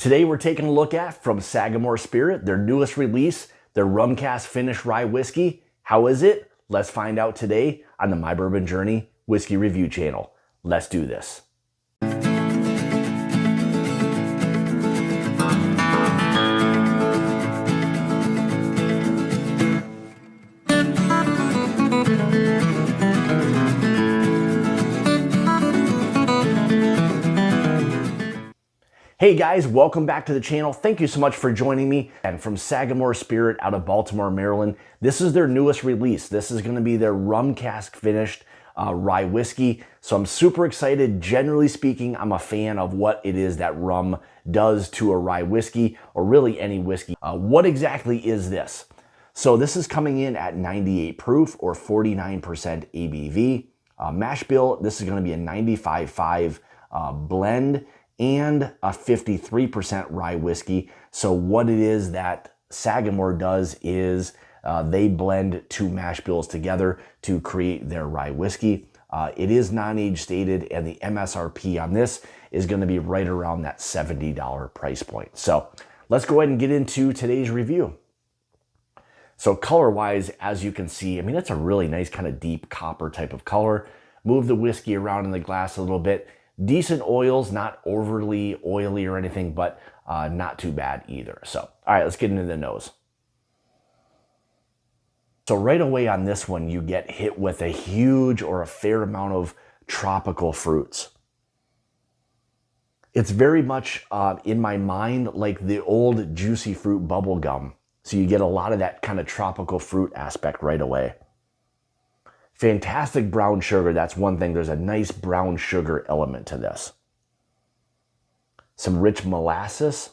Today we're taking a look at, from Sagamore Spirit, their newest release, their Rum Cask Finished Rye whiskey. How is it? Let's find out today on the My Bourbon Journey Whiskey Review channel. Let's do this. Hey guys, welcome back to the channel. Thank you so much for joining me. And from Sagamore Spirit out of Baltimore, Maryland, this is their newest release. This is going to be their Rum Cask Finished Rye whiskey. So I'm super excited. Generally speaking, I'm a fan of what it is that rum does to a rye whiskey, or really any whiskey. What exactly is this? So this is coming in at 98 proof or 49% ABV. Mashbill, this is going to be a 95.5 blend and a 53% rye whiskey. So what it is that Sagamore does is they blend two mash bills together to create their rye whiskey. It is non-age stated, and the MSRP on this is going to be right around that $70 price point. So let's go ahead and get into today's review. So color-wise, as you can see, I mean, it's a really nice kind of deep copper type of color. Move the whiskey around in the glass a little bit. Decent oils, not overly oily or anything, but not too bad either. So, all right, let's get into the nose. So right away on this one, you get hit with a huge or a fair amount of tropical fruits. It's very much, in my mind, like the old juicy fruit bubble gum. So you get a lot of that kind of tropical fruit aspect right away. Fantastic brown sugar, that's one thing. There's a nice brown sugar element to this. Some rich molasses.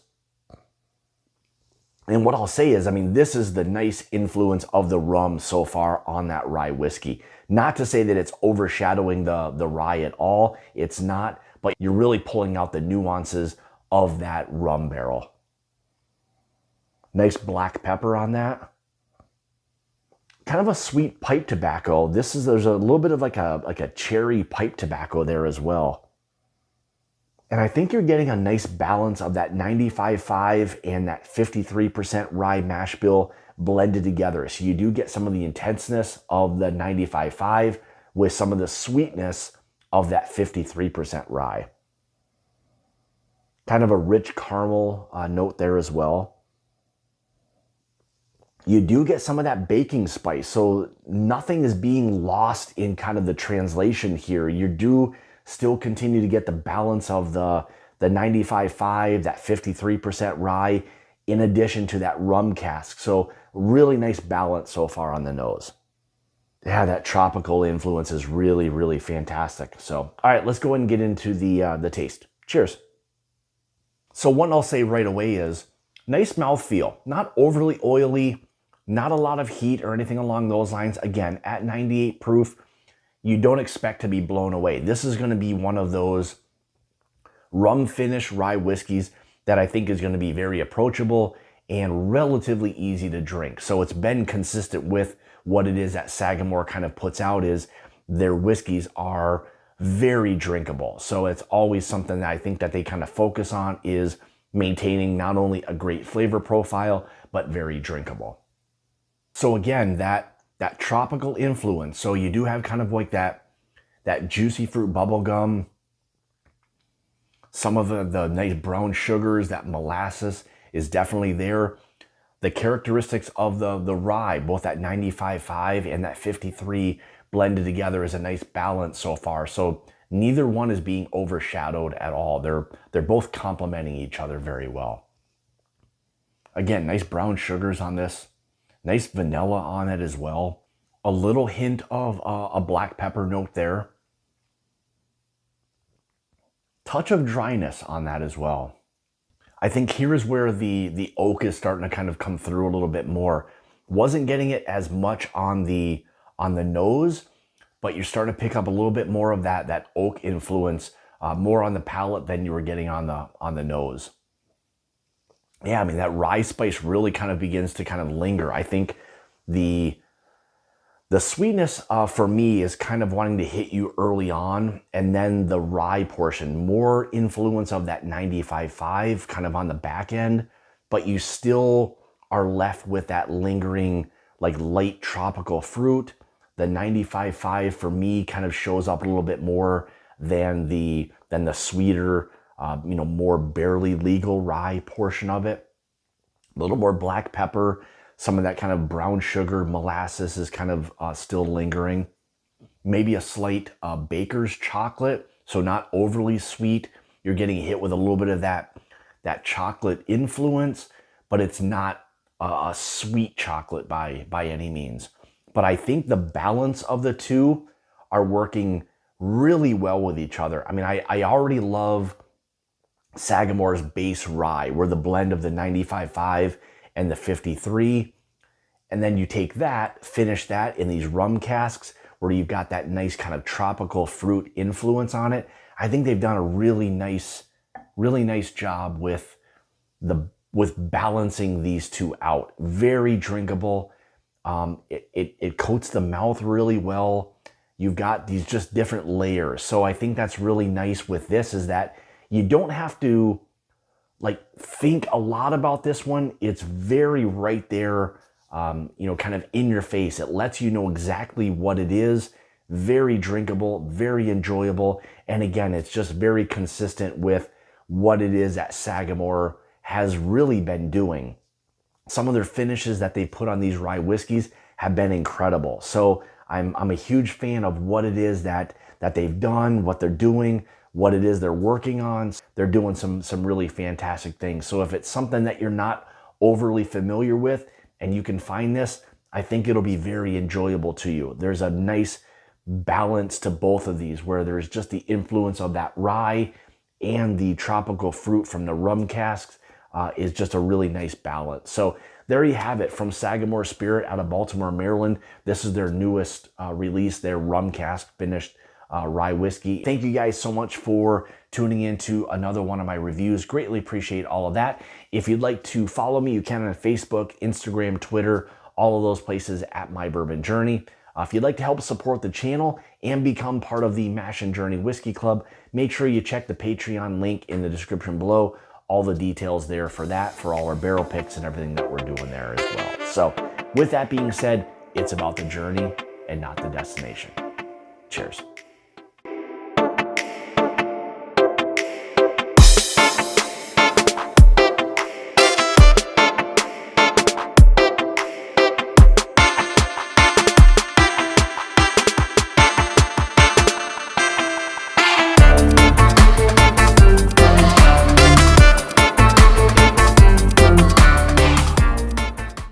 And what I'll say is, I mean, this is the nice influence of the rum so far on that rye whiskey. Not to say that it's overshadowing the rye at all. It's not, but you're really pulling out the nuances of that rum barrel. Nice black pepper on that. Kind of a sweet pipe tobacco. There's a little bit of like a cherry pipe tobacco there as well. And I think you're getting a nice balance of that 95.5 and that 53% rye mash bill blended together. So you do get some of the intenseness of the 95.5 with some of the sweetness of that 53% rye. Kind of a rich caramel note there as well. You do get some of that baking spice, so nothing is being lost in kind of the translation here. You do still continue to get the balance of the 95.5, that 53% rye, in addition to that rum cask. So really nice balance so far on the nose. Yeah, that tropical influence is really, really fantastic. So, all right, let's go ahead and get into the taste. Cheers. So one I'll say right away is nice mouthfeel, not overly oily, not a lot of heat or anything along those lines. Again, at 98 proof, you don't expect to be blown away. This is going to be one of those rum finished rye whiskeys that I think is going to be very approachable and relatively easy to drink. So it's been consistent with what it is that Sagamore kind of puts out, is their whiskeys are very drinkable. So it's always something that I think that they kind of focus on, is maintaining not only a great flavor profile, but very drinkable. So again, that tropical influence. So you do have kind of like that juicy fruit bubble gum, some of the nice brown sugars, that molasses is definitely there. The characteristics of the rye, both that 95.5 and that 53 blended together, is a nice balance so far. So neither one is being overshadowed at all. They're both complementing each other very well. Again, nice brown sugars on this. Nice vanilla on it as well. A little hint of a black pepper note there. Touch of dryness on that as well. I think here is where the oak is starting to kind of come through a little bit more. Wasn't getting it as much on the nose, but you're starting to pick up a little bit more of that oak influence, more on the palate than you were getting on the nose. Yeah, I mean, that rye spice really kind of begins to kind of linger. I think the The sweetness for me is kind of wanting to hit you early on, and then the rye portion, more influence of that 95.5 kind of on the back end, but you still are left with that lingering like light tropical fruit. The 95.5 for me kind of shows up a little bit more than the sweeter, more barely legal rye portion of it. A little more black pepper. Some of that kind of brown sugar, molasses is kind of still lingering. Maybe a slight baker's chocolate, so not overly sweet. You're getting hit with a little bit of that chocolate influence, but it's not a sweet chocolate by any means. But I think the balance of the two are working really well with each other. I mean, I already love Sagamore's base rye, where the blend of the 95.5 and the 53, and then you take that, finish that in these rum casks where you've got that nice kind of tropical fruit influence on it. I think they've done a really nice job with balancing these two out. Very drinkable. It coats the mouth really well. You've got these just different layers. So I think that's really nice with this, is that you don't have to like think a lot about this one. It's very right there, kind of in your face. It lets you know exactly what it is. Very drinkable, very enjoyable. And again, it's just very consistent with what it is that Sagamore has really been doing. Some of their finishes that they put on these rye whiskeys have been incredible. So I'm a huge fan of what it is that they've done, what they're doing, what it is they're working on. They're doing some really fantastic things. So if it's something that you're not overly familiar with and you can find this, I think it'll be very enjoyable to you. There's a nice balance to both of these, where there's just the influence of that rye and the tropical fruit from the rum casks is just a really nice balance. So there you have it, from Sagamore Spirit out of Baltimore, Maryland. This is their newest release, their Rum Cask Finished Rye Whiskey. Thank you guys so much for tuning into another one of my reviews. Greatly appreciate all of that. If you'd like to follow me, you can on Facebook, Instagram, Twitter, all of those places at My Bourbon Journey. If you'd like to help support the channel and become part of the Mash and Journey Whiskey Club, make sure you check the Patreon link in the description below. All the details there for that, for all our barrel picks and everything that we're doing there as well. So with that being said, it's about the journey and not the destination. Cheers.